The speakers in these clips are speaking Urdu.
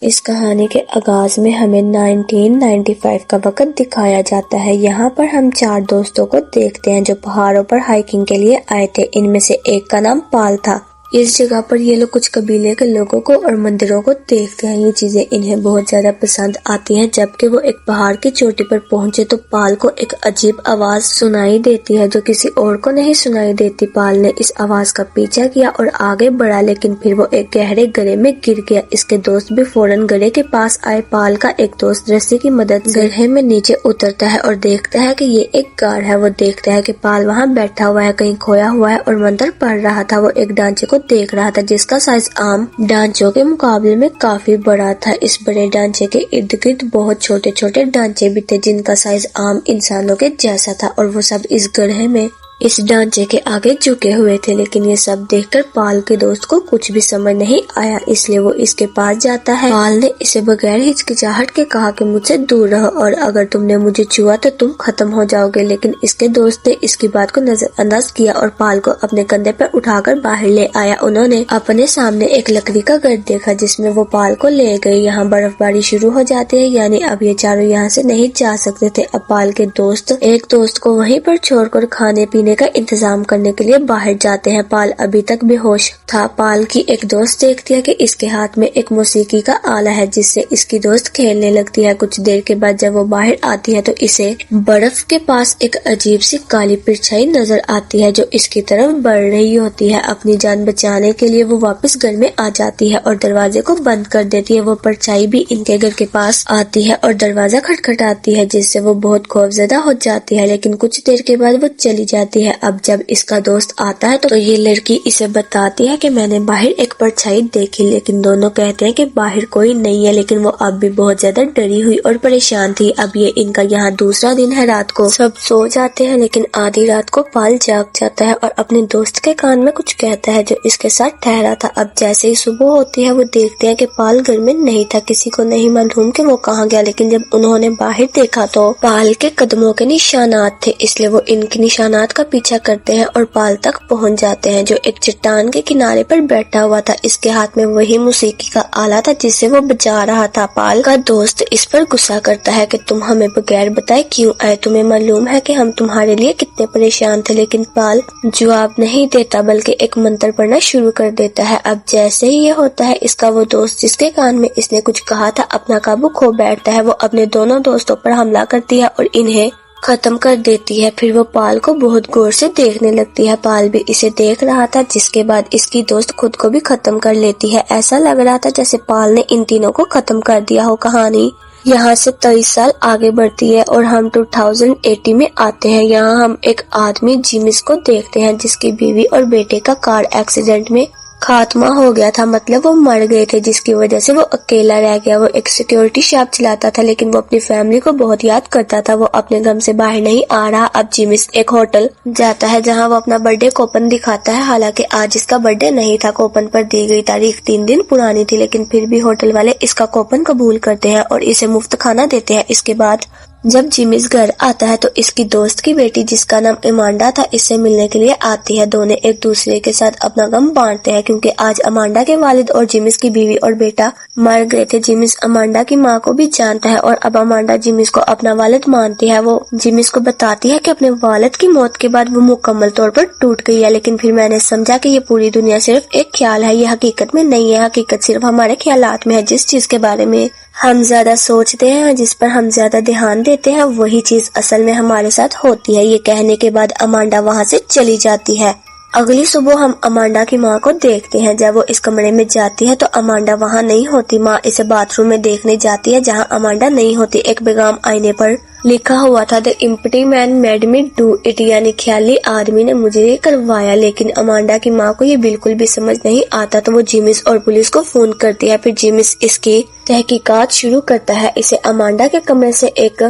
اس کہانی کے آغاز میں ہمیں 1995 کا وقت دکھایا جاتا ہے۔ یہاں پر ہم 4 دوستوں کو دیکھتے ہیں جو پہاڑوں پر ہائیکنگ کے لیے آئے تھے۔ ان میں سے ایک کا نام پال تھا۔ اس جگہ پر یہ لوگ کچھ قبیلے کے لوگوں کو اور مندروں کو دیکھتے ہیں۔ یہ چیزیں انہیں بہت زیادہ پسند آتی ہیں۔ جبکہ وہ ایک پہاڑ کی چوٹی پر پہنچے تو پال کو ایک عجیب آواز سنائی دیتی ہے جو کسی اور کو نہیں سنائی دیتی۔ پال نے اس آواز کا پیچھا کیا اور آگے بڑھا، لیکن پھر وہ ایک گہرے گڑھے میں گر گیا۔ اس کے دوست بھی فوراً گڑھے کے پاس آئے۔ پال کا ایک دوست رسی کی مدد سے گڑھے میں نیچے اترتا ہے اور دیکھتا ہے کہ یہ ایک غار ہے۔ وہ دیکھتا ہے کہ پال وہاں بیٹھا ہوا ہے، کہیں کھویا ہوا ہے اور منتر پڑھ رہا تھا۔ وہ ایک ڈھانچے کو دیکھ رہا تھا جس کا سائز عام ڈھانچوں کے مقابلے میں کافی بڑا تھا۔ اس بڑے ڈھانچے کے ارد گرد بہت چھوٹے چھوٹے ڈھانچے بھی تھے جن کا سائز عام انسانوں کے جیسا تھا، اور وہ سب اس گڑھے میں اس ڈھانچے کے آگے جھکے ہوئے تھے۔ لیکن یہ سب دیکھ کر پال کے دوست کو کچھ بھی سمجھ نہیں آیا، اس لیے وہ اس کے پاس جاتا ہے۔ پال نے اسے بغیر ہچکچاہٹ کے کہا کہ مجھ سے دور رہو اور اگر تم نے مجھے چھوا تو تم ختم ہو جاؤ گے۔ لیکن اس کے دوست نے اس کی بات کو نظر انداز کیا اور پال کو اپنے کندھے پر اٹھا کر باہر لے آیا۔ انہوں نے اپنے سامنے ایک لکڑی کا گھر دیکھا جس میں وہ پال کو لے گئے۔ یہاں برف باری شروع ہو جاتی ہے، یعنی اب یہ چاروں یہاں سے نہیں جا سکتے تھے۔ اب پال کے دوست ایک دوست کو وہیں پر چھوڑ کر کھانے پینے کا انتظام کرنے کے لیے باہر جاتے ہیں۔ پال ابھی تک بے ہوش تھا۔ پال کی ایک دوست دیکھتی ہے کہ اس کے ہاتھ میں ایک موسیقی کا آلہ ہے جس سے اس کی دوست کھیلنے لگتی ہے۔ کچھ دیر کے بعد جب وہ باہر آتی ہے تو اسے برف کے پاس ایک عجیب سی کالی پرچھائی نظر آتی ہے جو اس کی طرف بڑھ رہی ہوتی ہے۔ اپنی جان بچانے کے لیے وہ واپس گھر میں آ جاتی ہے اور دروازے کو بند کر دیتی ہے۔ وہ پرچھائی بھی ان کے گھر کے پاس آتی ہے اور دروازہ کھٹکھٹاتی ہے جس سے وہ بہت خوفزدہ ہو جاتی ہے، لیکن کچھ دیر کے بعد وہ چلی جاتی ہے۔ اب جب اس کا دوست آتا ہے تو یہ لڑکی اسے بتاتی ہے کہ میں نے باہر ایک پرچھائی دیکھی، لیکن دونوں کہتے ہیں کہ باہر کوئی نہیں ہے، لیکن وہ اب بھی بہت زیادہ ڈری ہوئی اور پریشان تھی۔ اب یہ ان کا یہاں دوسرا دن ہے۔ رات کو سب سو جاتے ہیں، لیکن آدھی رات کو پال جاگ جاتا ہے اور اپنے دوست کے کان میں کچھ کہتا ہے جو اس کے ساتھ ٹھہرا تھا۔ اب جیسے ہی صبح ہوتی ہے وہ دیکھتے ہیں کہ پال گھر میں نہیں تھا۔ کسی کو نہیں معلوم کہ وہ کہاں گیا، لیکن جب انہوں نے باہر دیکھا تو پال کے قدموں کے نشانات تھے، اس لیے وہ ان کے نشانات کا پیچھا کرتے ہیں اور پال تک پہنچ جاتے ہیں جو ایک چٹان کے کنارے پر بیٹھا ہوا تھا۔ اس کے ہاتھ میں وہی موسیقی کا آلہ تھا جس سے وہ بجا رہا تھا۔ پال کا دوست اس پر غصہ کرتا ہے کہ تم ہمیں بغیر بتائے کیوں آئے؟ تمہیں معلوم ہے کہ ہم تمہارے لیے کتنے پریشان تھے؟ لیکن پال جواب نہیں دیتا بلکہ ایک منتر پڑھنا شروع کر دیتا ہے۔ اب جیسے ہی یہ ہوتا ہے اس کا وہ دوست جس کے کان میں اس نے کچھ کہا تھا اپنا قابو کھو بیٹھتا ہے۔ وہ اپنے دونوں دوستوں پر حملہ کرتی ہے اور انہیں ختم کر دیتی ہے۔ پھر وہ پال کو بہت غور سے دیکھنے لگتی ہے۔ پال بھی اسے دیکھ رہا تھا، جس کے بعد اس کی دوست خود کو بھی ختم کر لیتی ہے۔ ایسا لگ رہا تھا جیسے پال نے ان تینوں کو ختم کر دیا ہو۔ کہانی یہاں سے 23 سال آگے بڑھتی ہے اور ہم 2080 میں آتے ہیں۔ یہاں ہم ایک آدمی جیمس کو دیکھتے ہیں جس کی بیوی اور بیٹے کا کار ایکسیڈنٹ میں خاتمہ ہو گیا تھا، مطلب وہ مر گئے تھے، جس کی وجہ سے وہ اکیلا رہ گیا۔ وہ ایک سیکیورٹی شاپ چلاتا تھا لیکن وہ اپنی فیملی کو بہت یاد کرتا تھا۔ وہ اپنے گھر سے باہر نہیں آ رہا۔ اب جیمس ایک ہوٹل جاتا ہے جہاں وہ اپنا برتھ ڈے کوپن دکھاتا ہے، حالانکہ آج اس کا برتھ ڈے نہیں تھا۔ کوپن پر دی گئی تاریخ 3 دن پرانی تھی، لیکن پھر بھی ہوٹل والے اس کا کوپن قبول کرتے ہیں اور اسے مفت کھانا دیتے ہیں۔ اس کے بعد جب جیمس گھر آتا ہے تو اس کی دوست کی بیٹی جس کا نام امانڈا تھا اس سے ملنے کے لیے آتی ہے۔ دونوں ایک دوسرے کے ساتھ اپنا غم بانٹتے ہیں کیونکہ آج امانڈا کے والد اور جیمس کی بیوی اور بیٹا مر گئے تھے۔ جیمس امانڈا کی ماں کو بھی جانتا ہے اور اب امانڈا جیمس کو اپنا والد مانتی ہے۔ وہ جیمس کو بتاتی ہے کہ اپنے والد کی موت کے بعد وہ مکمل طور پر ٹوٹ گئی ہے، لیکن پھر میں نے سمجھا کہ یہ پوری دنیا صرف ایک خیال ہے، یہ حقیقت میں نہیں ہے۔ حقیقت صرف ہمارے خیالات میں ہے۔ جس چیز کے بارے میں ہم زیادہ سوچتے ہیں، جس پر ہم زیادہ دھیان دیتے ہیں، وہی چیز اصل میں ہمارے ساتھ ہوتی ہے۔ یہ کہنے کے بعد امانڈا وہاں سے چلی جاتی ہے۔ اگلی صبح ہم امانڈا کی ماں کو دیکھتے ہیں۔ جب وہ اس کمرے میں جاتی ہے تو امانڈا وہاں نہیں ہوتی۔ ماں اسے باتھ روم میں دیکھنے جاتی ہے جہاں امانڈا نہیں ہوتی۔ ایک بیگام آئینے پر لکھا ہوا تھا "The empty man made me do it", یعنی خیالی آدمی نے مجھے یہ کروایا۔ لیکن امانڈا کی ماں کو یہ بالکل بھی سمجھ نہیں آتا تو وہ جیمس اور پولیس کو فون کرتی ہے۔ پھر جیمس اس کی تحقیقات شروع کرتا ہے۔ اسے امانڈا کے کمرے سے ایک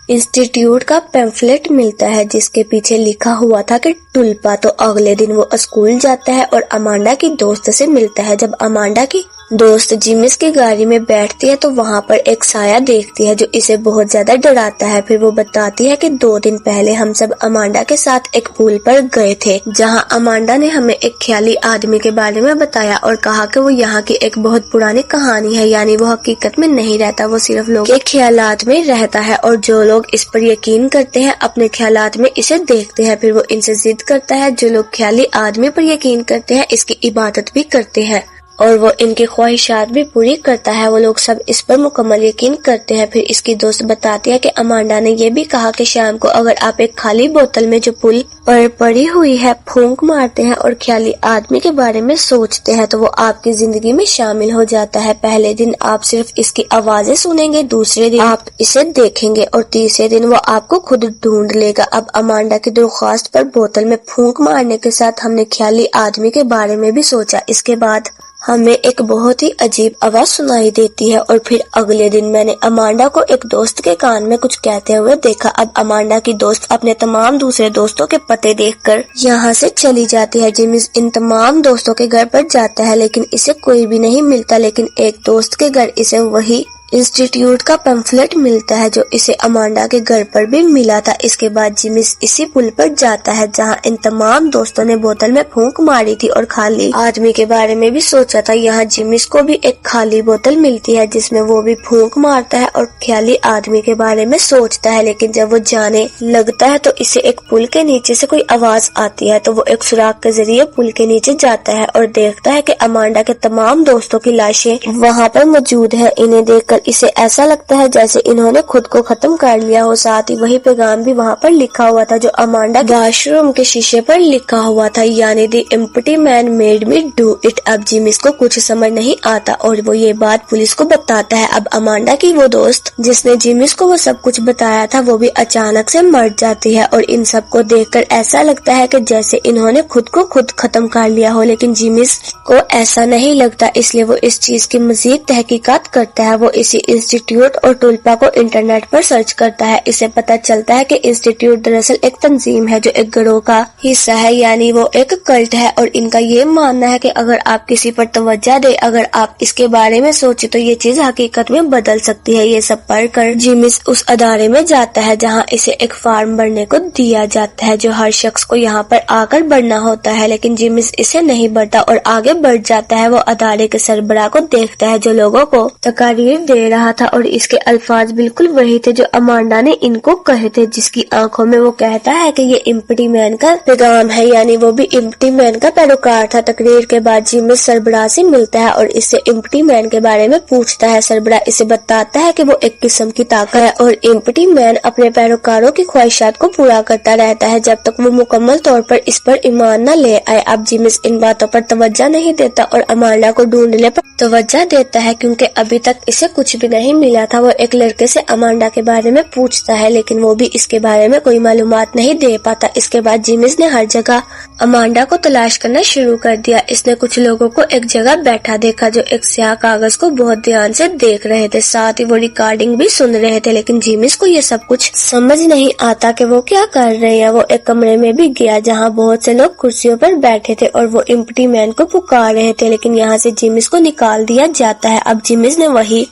انسٹیٹیوٹ کا پیمفلٹ ملتا ہے جس کے پیچھے لکھا ہوا تھا کہ ٹلپا۔ تو اگلے دن وہ اسکول جاتا ہے اور امانڈا کی دوست سے ملتا ہے۔ جب امانڈا کی دوست جیمس کی گاڑی میں بیٹھتی ہے تو وہاں پر ایک سایہ دیکھتی ہے جو اسے بہت زیادہ ڈراتا ہے۔ پھر وہ بتاتی ہے کہ 2 دن پہلے ہم سب امانڈا کے ساتھ ایک پول پر گئے تھے، جہاں امانڈا نے ہمیں ایک خیالی آدمی کے بارے میں بتایا اور کہا کہ وہ یہاں کی ایک بہت پرانی کہانی ہے، یعنی وہ حقیقت میں نہیں رہتا، وہ صرف لوگوں کے خیالات میں رہتا ہے، اور جو لوگ اس پر یقین کرتے ہیں اپنے خیالات میں اسے دیکھتے ہیں۔ پھر وہ ان سے ضد کرتا ہے، جو لوگ خیالی آدمی پر یقین کرتے ہیں اس کی عبادت بھی کرتے ہیں اور وہ ان کی خواہشات بھی پوری کرتا ہے، وہ لوگ سب اس پر مکمل یقین کرتے ہیں۔ پھر اس کی دوست بتاتی ہے کہ امانڈا نے یہ بھی کہا کہ شام کو اگر آپ ایک خالی بوتل میں جو پل پر پڑی ہوئی ہے پھونک مارتے ہیں اور خیالی آدمی کے بارے میں سوچتے ہیں تو وہ آپ کی زندگی میں شامل ہو جاتا ہے۔ پہلے دن آپ صرف اس کی آوازیں سنیں گے، دوسرے دن آپ اسے دیکھیں گے اور تیسرے دن وہ آپ کو خود ڈھونڈ لے گا۔ اب امانڈا کی درخواست پر بوتل میں پھونک مارنے کے ساتھ ہم نے خیالی آدمی کے بارے میں بھی سوچا۔ اس کے بعد ہمیں ایک بہت ہی عجیب آواز سنائی دیتی ہے اور پھر اگلے دن میں نے امانڈا کو ایک دوست کے کان میں کچھ کہتے ہوئے دیکھا۔ اب امانڈا کی دوست اپنے تمام دوسرے دوستوں کے پتے دیکھ کر یہاں سے چلی جاتی ہے۔ جیمس ان تمام دوستوں کے گھر پر جاتا ہے لیکن اسے کوئی بھی نہیں ملتا، لیکن ایک دوست کے گھر اسے وہی انسٹیٹیوٹ کا پمفلٹ ملتا ہے جو اسے امانڈا کے گھر پر بھی ملا تھا۔ اس کے بعد جیمس اسی پل پر جاتا ہے جہاں ان تمام دوستوں نے بوتل میں پھونک ماری تھی اور خالی آدمی کے بارے میں بھی سوچا تھا۔ یہاں جیمس کو بھی ایک خالی بوتل ملتی ہے جس میں وہ بھی پھونک مارتا ہے اور خیالی آدمی کے بارے میں سوچتا ہے، لیکن جب وہ جانے لگتا ہے تو اسے ایک پل کے نیچے سے کوئی آواز آتی ہے تو وہ ایک سوراخ کے ذریعے پل کے نیچے جاتا ہے اور دیکھتا ہے کہ امانڈا کے تمام دوستوں کی لاشیں وہاں پر موجود ہیں۔ انہیں دیکھ کر اسے ایسا لگتا ہے جیسے انہوں نے خود کو ختم کر لیا ہو، ساتھ ہی وہی پیغام بھی وہاں پر لکھا ہوا تھا جو امانڈا واش روم کے شیشے پر لکھا ہوا تھا، یعنی the empty man made me do it. اب جیمس کو کچھ سمجھ نہیں آتا اور وہ یہ بات پولیس کو بتاتا ہے۔ اب امانڈا کی وہ دوست جس نے جیمس کو وہ سب کچھ بتایا تھا وہ بھی اچانک سے مر جاتی ہے اور ان سب کو دیکھ کر ایسا لگتا ہے کہ جیسے انہوں نے خود کو خود ختم کر لیا ہو، لیکن جیمس کو ایسا نہیں لگتا، اس لیے وہ اس چیز کی مزید تحقیقات کرتا ہے۔ وہ اسی انسٹیٹیوٹ اور ٹولپا کو انٹرنیٹ پر سرچ کرتا ہے۔ اسے پتہ چلتا ہے کہ انسٹیٹیوٹ دراصل ایک تنظیم ہے جو ایک گروہ کا حصہ ہے، یعنی وہ ایک کلٹ ہے، اور ان کا یہ ماننا ہے کہ اگر آپ کسی پر توجہ دیں، اگر آپ اس کے بارے میں سوچیں تو یہ چیز حقیقت میں بدل سکتی ہے۔ یہ سب پڑھ کر جیمس اس ادارے میں جاتا ہے جہاں اسے ایک فارم بھرنے کو دیا جاتا ہے جو ہر شخص کو یہاں پر آ کر بھرنا ہوتا ہے، لیکن جیمس اسے نہیں بھرتا اور آگے بڑھ جاتا ہے۔ وہ ادارے کے سربراہ کو دیکھتا ہے جو لوگوں کو تقاریر دے رہا تھا اور اس کے الفاظ بالکل وہی تھے جو امانڈا نے ان کو کہے تھے، جس کی آنکھوں میں وہ کہتا ہے کہ یہ ایمپٹی مین کا پیغام ہے، یعنی وہ بھی ایمپٹی مین کا پیروکار تھا۔ تقریر کے بعد جیمس سربراہ سے ملتا ہے اور اس سے ایمپٹی مین کے بارے میں پوچھتا ہے۔ سربراہ اسے بتاتا ہے کہ وہ ایک قسم کی طاقت ہے اور ایمپٹی مین اپنے پیروکاروں کی خواہشات کو پورا کرتا رہتا ہے جب تک وہ مکمل طور پر اس پر ایمان نہ لے آئے۔ اب جیمس ان باتوں پر توجہ نہیں دیتا اور امانڈا کو ڈھونڈنے پر توجہ دیتا ہے کیونکہ ابھی تک اسے کچھ بھی نہیں ملا تھا۔ وہ ایک لڑکے سے امانڈا کے بارے میں پوچھتا ہے لیکن وہ بھی اس کے بارے میں کوئی معلومات نہیں دے پاتا۔ اس کے بعد جیمس نے ہر جگہ امانڈا کو تلاش کرنا شروع کر دیا۔ اس نے کچھ لوگوں کو ایک جگہ بیٹھا دیکھا جو ایک سیاہ کاغذ کو بہت دھیان سے دیکھ رہے تھے، ساتھ ہی وہ ریکارڈنگ بھی سن رہے تھے، لیکن جیمس کو یہ سب کچھ سمجھ نہیں آتا کہ وہ کیا کر رہے ہیں۔ وہ ایک کمرے میں بھی گیا جہاں بہت سے لوگ کرسیوں پر بیٹھے تھے اور وہ ایمپٹی مین کو پکار رہے تھے، لیکن یہاں سے جیمس کو نکال دیا جاتا ہے۔ اب جیمس نے وہی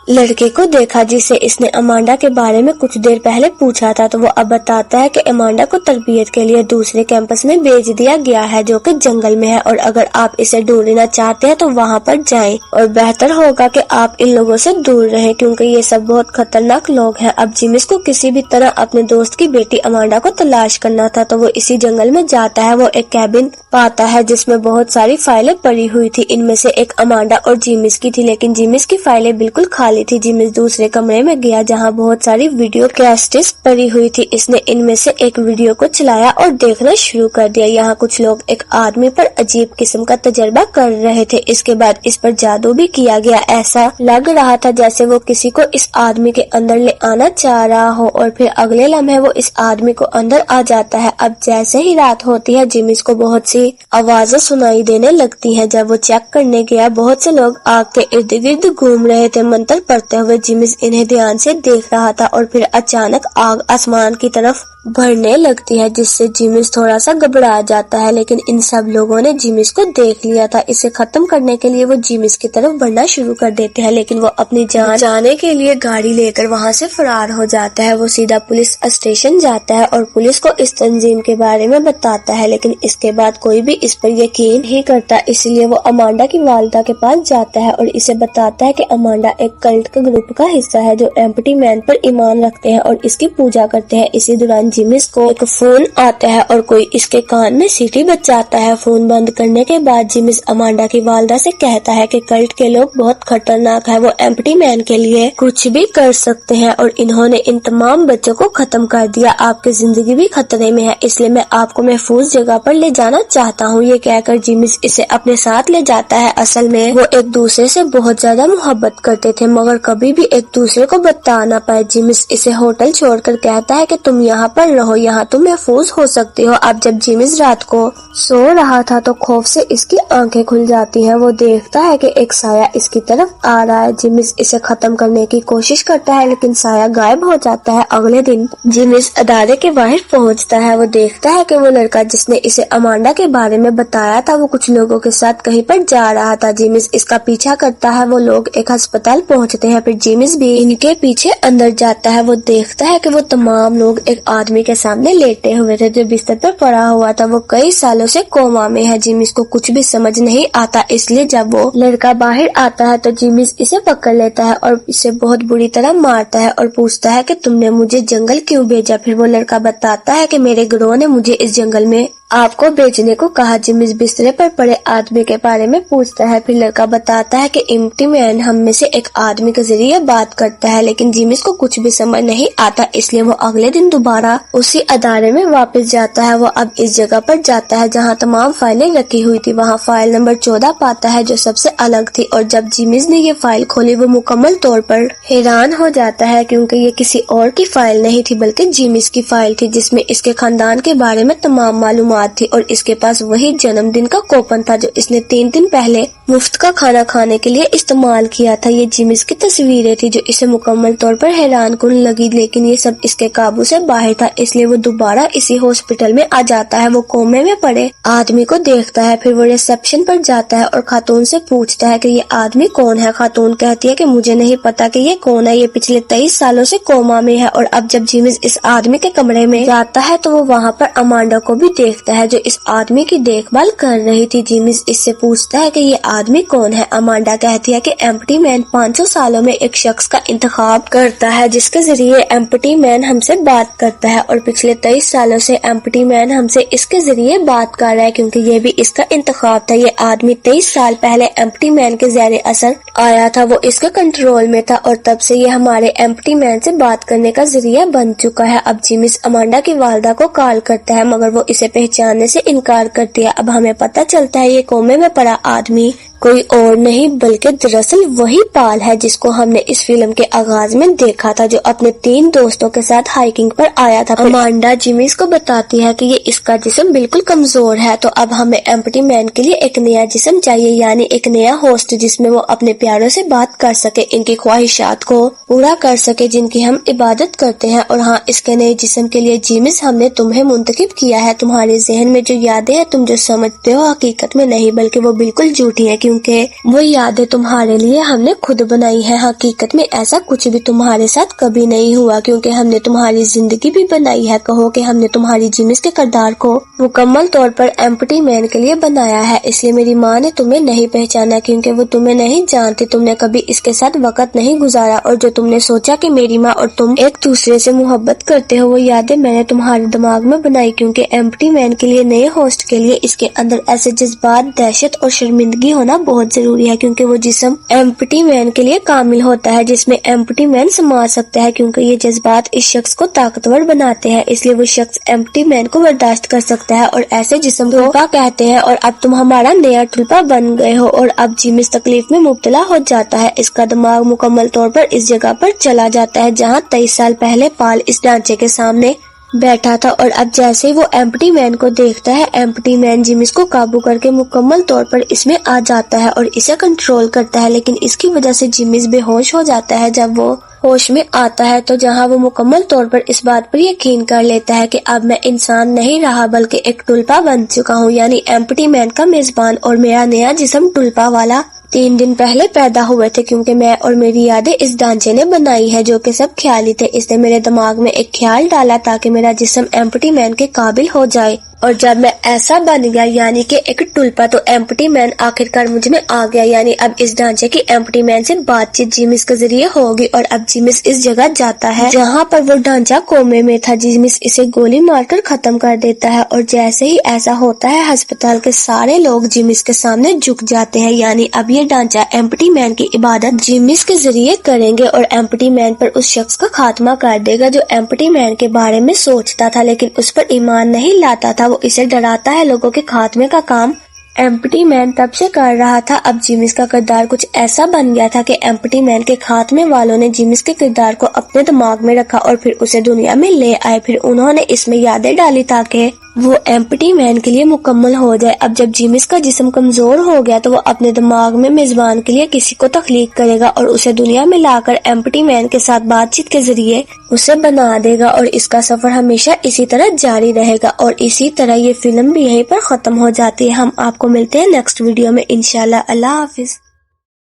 لڑکے کو دیکھا جس سے اس نے امانڈا کے بارے میں کچھ دیر پہلے پوچھا تھا، تو وہ اب بتاتا ہے کہ امانڈا کو تربیت کے لیے دوسرے کیمپس میں بھیج دیا گیا ہے جو کہ جنگل میں ہے، اور اگر آپ اسے ڈھونڈنا چاہتے ہیں تو وہاں پر جائیں، اور بہتر ہوگا کہ آپ ان لوگوں سے دور رہیں کیونکہ یہ سب بہت خطرناک لوگ ہیں۔ اب جیمس کو کسی بھی طرح اپنے دوست کی بیٹی امانڈا کو تلاش کرنا تھا، تو وہ اسی جنگل میں جاتا ہے۔ وہ ایک کیبن پاتا ہے جس میں بہت ساری فائلیں پڑی ہوئی تھی، ان میں سے ایک امانڈا اور جیمس کی تھی، لیکن جیمس کی فائلیں بالکل خالی تھی۔ جیمس دوسرے کمرے میں گیا جہاں بہت ساری ویڈیو کیسٹس پڑی ہوئی تھی۔ اس نے ان میں سے ایک ویڈیو کو چلایا اور دیکھنا شروع کر دیا۔ یہاں کچھ لوگ ایک آدمی پر عجیب قسم کا تجربہ کر رہے تھے، اس کے بعد اس پر جادو بھی کیا گیا۔ ایسا لگ رہا تھا جیسے وہ کسی کو اس آدمی کے اندر لے آنا چاہ رہا ہو، اور پھر اگلے لمحے وہ اس آدمی کو اندر آ جاتا ہے۔ اب جیسے ہی رات ہوتی ہے جیمس کو بہت سی آوازیں سنائی دینے لگتی ہیں۔ جب وہ چیک کرنے گیا بہت سے لوگ آگ کے ارد گرد گھوم رہے تھے منتر پڑھتے ہوئے۔ جیمس انہیں دھیان سے دیکھ رہا تھا اور پھر اچانک آگ آسمان کی طرف بھرنے لگتی ہے جس سے جیمس تھوڑا سا گھبرا جاتا ہے، لیکن ان سب لوگوں نے جیمس کو دیکھ لیا تھا۔ اسے ختم کرنے کے لیے وہ جیمس کی طرف بڑھنا شروع کر دیتے ہیں، لیکن وہ اپنی جان بچانے کے لیے گاڑی لے کر وہاں سے فرار ہو جاتا ہے۔ وہ سیدھا پولیس اسٹیشن جاتا ہے اور پولیس کو اس تنظیم کے بارے میں بتاتا ہے، لیکن اس کے بعد کوئی بھی اس پر یقین نہیں کرتا، اس لیے وہ امانڈا کی والدہ کے پاس جاتا ہے اور اسے بتاتا ہے کہ امانڈا ایک کلٹ کے گروپ کا حصہ ہے جو ایمپٹی مین پر ایمان رکھتے ہیں اور اس کی پوجا کرتے ہیں۔ اسی دوران جیمس کو ایک فون آتا ہے اور کوئی اس کے کان میں سیٹی بجاتا ہے۔ فون بند کرنے کے بعد جیمس امانڈا کی والدہ سے کہتا ہے کہ کلٹ کے لوگ بہت خطرناک ہے، وہ ایمپٹی مین کے لیے کچھ بھی کر سکتے ہیں اور انہوں نے ان تمام بچوں کو ختم کر دیا، آپ کی زندگی بھی خطرے میں ہے، اس لیے میں آپ کو محفوظ جگہ پر لے جانا چاہتا ہوں۔ یہ کہہ کر جیمس اسے اپنے ساتھ لے جاتا ہے۔ اصل میں وہ ایک دوسرے سے بہت زیادہ محبت کرتے تھے مگر کبھی بھی ایک دوسرے کو بتا نہ پائے۔ جیمس اسے ہوٹل چھوڑ کر کہتا ہے کہ تم یہاں پر رہو، یہاں تم محفوظ ہو سکتے ہو۔ اب جب جیمس رات کو سو رہا تھا تو خوف سے اس کی آنکھیں کھل جاتی ہیں، وہ دیکھتا ہے کہ ایک سایہ اس کی طرف آ رہا ہے۔ جیمس اسے ختم کرنے کی کوشش کرتا ہے لیکن سایہ غائب ہو جاتا ہے۔ اگلے دن جیمس ادارے کے باہر پہنچتا ہے، وہ دیکھتا ہے کہ وہ لڑکا جس نے اسے امانڈا کے بارے میں بتایا تھا وہ کچھ لوگوں کے ساتھ کہیں پر جا رہا تھا۔ جیمس اس کا پیچھا کرتا ہے، وہ لوگ ایک ہسپتال پہنچتے ہیں، پھر جیمس بھی ان کے پیچھے اندر جاتا ہے۔ وہ دیکھتا ہے کہ وہ تمام لوگ ایک آدمی کے سامنے لیٹے ہوئے تھے جو بستر پر پڑا ہوا تھا، وہ کئی سالوں سے کوما میں ہے۔ جیمس کو کچھ بھی سمجھ نہیں آتا، اس لیے جب وہ لڑکا باہر آتا ہے تو جیمس اسے پکڑ لیتا ہے اور اسے بہت بری طرح مارتا ہے اور پوچھتا ہے کہ تم نے مجھے جنگل کیوں بھیجا؟ پھر وہ لڑکا بتاتا ہے کہ میرے گروہ نے مجھے اس جنگل میں آپ کو بیچنے کو کہا۔ جیمس بسترے پر پڑے آدمی کے بارے میں پوچھتا ہے، پھر لڑکا بتاتا ہے کہ ایمپٹی مین ہم میں سے ایک آدمی کے ذریعے بات کرتا ہے، لیکن جیمس کو کچھ بھی سمجھ نہیں آتا، اس لیے وہ اگلے دن دوبارہ اسی ادارے میں واپس جاتا ہے۔ وہ اب اس جگہ پر جاتا ہے جہاں تمام فائلیں رکھی ہوئی تھی، وہاں فائل نمبر 14 پاتا ہے جو سب سے الگ تھی، اور جب جیمس نے یہ فائل کھولی وہ مکمل طور پر حیران ہو جاتا ہے کیونکہ یہ کسی اور کی فائل نہیں تھی بلکہ جیمس کی فائل تھی جس میں اس کے خاندان کے بارے میں تمام معلومات تھی، اور اس کے پاس وہی جنم دن کا کوپن تھا جو اس نے 3 دن پہلے مفت کا کھانا کھانے کے لیے استعمال کیا تھا۔ یہ جیمس کی تصویریں تھی جو اسے مکمل طور پر حیران کن لگی، لیکن یہ سب اس کے قابو سے باہر تھا، اس لیے وہ دوبارہ اسی ہاسپٹل میں آ جاتا ہے۔ وہ کومے میں پڑے آدمی کو دیکھتا ہے، پھر وہ ریسپشن پر جاتا ہے اور خاتون سے پوچھتا ہے کہ یہ آدمی کون ہے۔ خاتون کہتی ہے کہ مجھے نہیں پتا کہ یہ کون ہے، یہ پچھلے 23 سالوں سے کوما میں ہے۔ اور اب جب جیمس اس آدمی کے کمرے میں جاتا ہے تو وہ وہاں پر امانڈا کو بھی دیکھتا ہے جو اس آدمی کی دیکھ بھال کر رہی تھی۔ جیمس اس سے پوچھتا ہے کہ یہ آدمی کون ہے۔ امانڈا کہتی ہے کہ ایمپٹی مین 500 سالوں میں ایک شخص کا انتخاب کرتا ہے جس کے ذریعے ایمپٹی مین ہم سے بات کرتا ہے، اور پچھلے 23 سالوں سے ایمپٹی مین ہم سے اس کے ذریعے بات کر رہا ہے کیونکہ یہ بھی اس کا انتخاب تھا۔ یہ آدمی 23 سال پہلے ایمپٹی مین کے زیر اثر آیا تھا، وہ اس کے کنٹرول میں تھا اور تب سے یہ ہمارے ایمپٹی مین سے بات کرنے کا ذریعہ بن چکا ہے۔ اب جیمس امانڈا کی والدہ کو کال کرتا ہے مگر وہ اسے پہچاننے سے انکار کرتی ہے۔ اب ہمیں پتہ چلتا ہے یہ کومے میں پڑا آدمی کوئی اور نہیں بلکہ دراصل وہی پال ہے جس کو ہم نے اس فلم کے آغاز میں دیکھا تھا، جو اپنے 3 دوستوں کے ساتھ ہائیکنگ پر آیا تھا۔ امانڈا جیمس کو بتاتی ہے کہ یہ اس کا جسم بالکل کمزور ہے، تو اب ہمیں ایمپٹی مین کے لیے ایک نیا جسم چاہیے، یعنی ایک نیا ہوسٹ جس میں وہ اپنے پیاروں سے بات کر سکے، ان کی خواہشات کو پورا کر سکے جن کی ہم عبادت کرتے ہیں۔ اور ہاں، اس کے نئے جسم کے لیے جیمس ہم نے تمہیں منتخب کیا ہے۔ تمہارے ذہن میں جو یادیں ہیں تم جو سمجھتے ہو حقیقت میں نہیں بلکہ وہ بالکل جھوٹی ہیں، کیونکہ وہ یادیں تمہارے لیے ہم نے خود بنائی ہیں۔ حقیقت میں ایسا کچھ بھی تمہارے ساتھ کبھی نہیں ہوا کیونکہ ہم نے تمہاری زندگی بھی بنائی ہے۔ کہو کہ ہم نے تمہاری جیمس کے کردار کو مکمل طور پر ایمپٹی مین کے لیے بنایا ہے، اس لیے میری ماں نے تمہیں نہیں پہچانا کیونکہ وہ تمہیں نہیں جانتی، تم نے کبھی اس کے ساتھ وقت نہیں گزارا، اور جو تم نے سوچا کہ میری ماں اور تم ایک دوسرے سے محبت کرتے ہو وہ یادیں میں نے تمہارے دماغ میں بنائی کیونکہ ایمپٹی مین کے لیے نئے ہوسٹ کے لیے اس کے اندر ایسے جذبات، دہشت اور شرمندگی ہونا بہت ضروری ہے کیونکہ وہ جسم ایمپٹی مین کے لیے کامل ہوتا ہے جس میں ایمپٹی مین سما سکتا ہے، کیونکہ یہ جذبات اس شخص کو طاقتور بناتے ہیں، اس لیے وہ شخص ایمپٹی مین کو برداشت کر سکتا ہے، اور ایسے جسم کو ٹلپا کہتے ہیں۔ اور اب تم ہمارا نیا ٹلپا بن گئے ہو۔ اور اب جیمس تکلیف میں مبتلا ہو جاتا ہے، اس کا دماغ مکمل طور پر اس جگہ پر چلا جاتا ہے جہاں 23 سال پہلے پال اس ڈھانچے کے سامنے بیٹھا تھا، اور اب جیسے ہی وہ ایمپٹی مین کو دیکھتا ہے ایمپٹی مین جیمس کو قابو کر کے مکمل طور پر اس میں آ جاتا ہے اور اسے کنٹرول کرتا ہے، لیکن اس کی وجہ سے جیمس بے ہوش ہو جاتا ہے۔ جب وہ ہوش میں آتا ہے تو جہاں وہ مکمل طور پر اس بات پر یقین کر لیتا ہے کہ اب میں انسان نہیں رہا بلکہ ایک ٹلپا بن چکا ہوں، یعنی ایمپٹی مین کا میزبان، اور میرا نیا جسم ٹلپا والا 3 دن پہلے پیدا ہوئے تھے، کیونکہ میں اور میری یادیں اس ڈھانچے نے بنائی ہے جو کہ سب خیالی تھے۔ اس نے میرے دماغ میں ایک خیال ڈالا تاکہ میرا جسم ایمپٹی مین کے قابل ہو جائے، اور جب میں ایسا بن گیا یعنی کہ ایک ٹلپا، تو ایمپٹی مین آخرکار مجھ میں آ گیا، یعنی اب اس ڈھانچے کی ایمپٹی مین سے بات چیت جیمس کے ذریعے ہوگی، اور اب جیمس اس جگہ جاتا ہے جہاں پر وہ ڈھانچہ کومے میں تھا۔ جیمس اسے گولی مار کر ختم کر دیتا ہے، اور جیسے ہی ایسا ہوتا ہے ہسپتال کے سارے لوگ جیمس کے سامنے جھک جاتے ہیں، یعنی اب یہ ڈھانچہ ایمپٹی مین کی عبادت جیمس کے ذریعے کریں گے اور ایمپٹی مین پر اس شخص کا خاتمہ کر دے گا جو ایمپٹی مین کے بارے میں سوچتا تھا لیکن اس پر ایمان نہیں لاتا تھا۔ وہ اسے ڈراتا ہے لوگوں کے خاتمے کا کام ایمپٹی مین تب سے کر رہا تھا۔ اب جیمس کا کردار کچھ ایسا بن گیا تھا کہ ایمپٹی مین کے خاتمے والوں نے جیمس کے کردار کو اپنے دماغ میں رکھا اور پھر اسے دنیا میں لے آئے، پھر انہوں نے اس میں یادیں ڈالی تاکہ وہ ایمپٹی مین کے لیے مکمل ہو جائے۔ اب جب جیمس کا جسم کمزور ہو گیا تو وہ اپنے دماغ میں میزبان کے لیے کسی کو تخلیق کرے گا اور اسے دنیا میں لا کر ایمپٹی مین کے ساتھ بات چیت کے ذریعے اسے بنا دے گا، اور اس کا سفر ہمیشہ اسی طرح جاری رہے گا، اور اسی طرح یہ فلم بھی یہیں پر ختم ہو جاتی ہے۔ ہم آپ کو ملتے ہیں نیکسٹ ویڈیو میں انشاءاللہ۔ اللہ حافظ۔